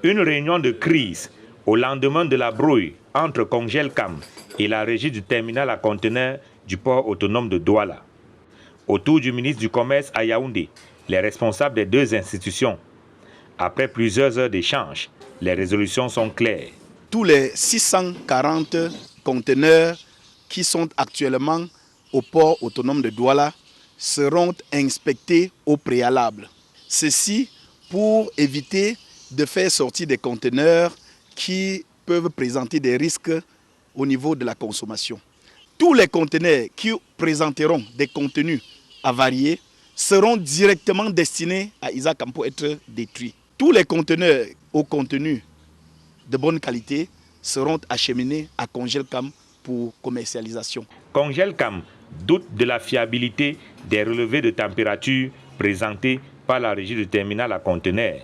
Une réunion de crise au lendemain de la brouille entre Congelcam et la régie du terminal à conteneurs du port autonome de Douala. Autour du ministre du Commerce à Yaoundé, les responsables des deux institutions. Après plusieurs heures d'échange, les résolutions sont claires. Tous les 640 conteneurs qui sont actuellement au port autonome de Douala seront inspectés au préalable. Ceci pour éviter de faire sortir des conteneurs qui peuvent présenter des risques au niveau de la consommation. Tous les conteneurs qui présenteront des contenus avariés seront directement destinés à Isacam pour être détruits. Tous les conteneurs au contenu de bonne qualité seront acheminés à Congelcam pour commercialisation. Congelcam doute de la fiabilité des relevés de température présentés par la régie du terminal à conteneurs.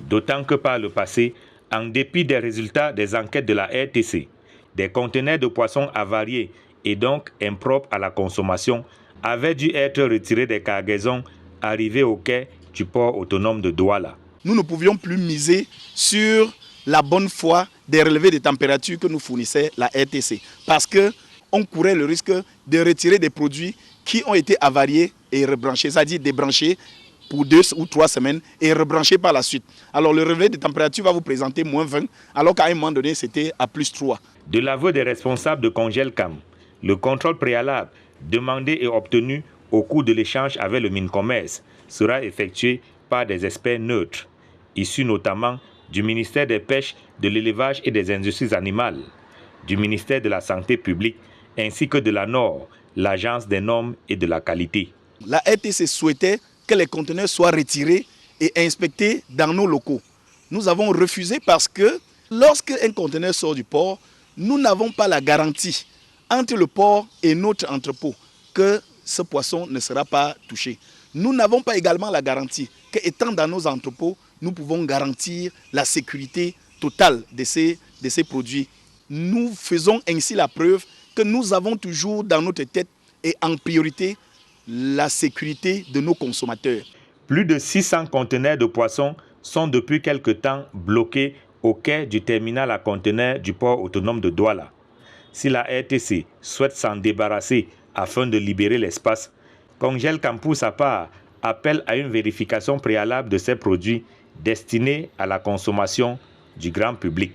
D'autant que par le passé, en dépit des résultats des enquêtes de la RTC, des conteneurs de poissons avariés et donc impropres à la consommation avaient dû être retirés des cargaisons arrivées au quai du port autonome de Douala. Nous ne pouvions plus miser sur la bonne foi des relevés de température que nous fournissait la RTC parce qu'on courait le risque de retirer des produits qui ont été avariés et rebranchés, c'est-à-dire débranchés pour 2 ou 3 semaines et rebranchés par la suite. Alors le relevé de température va vous présenter moins 20 alors qu'à un moment donné c'était à plus 3. De l'aveu des responsables de Congelcam, le contrôle préalable demandé et obtenu au cours de l'échange avec le Mincommerce sera effectué par des experts neutres, issus notamment du ministère des Pêches, de l'Élevage et des Industries animales, du ministère de la Santé publique, ainsi que de la NOR, l'Agence des normes et de la qualité. La RTC souhaitait que les conteneurs soient retirés et inspectés dans nos locaux. Nous avons refusé parce que lorsque un conteneur sort du port, nous n'avons pas la garantie entre le port et notre entrepôt que ce poisson ne sera pas touché. Nous n'avons pas également la garantie qu'étant dans nos entrepôts, nous pouvons garantir la sécurité totale de ces produits. Nous faisons ainsi la preuve que nous avons toujours dans notre tête et en priorité la sécurité de nos consommateurs. Plus de 600 conteneurs de poissons sont depuis quelque temps bloqués au quai du terminal à conteneurs du port autonome de Douala. Si la RTC souhaite s'en débarrasser afin de libérer l'espace, Congelcam pour sa part appelle à une vérification préalable de ces produits destinés à la consommation du grand public.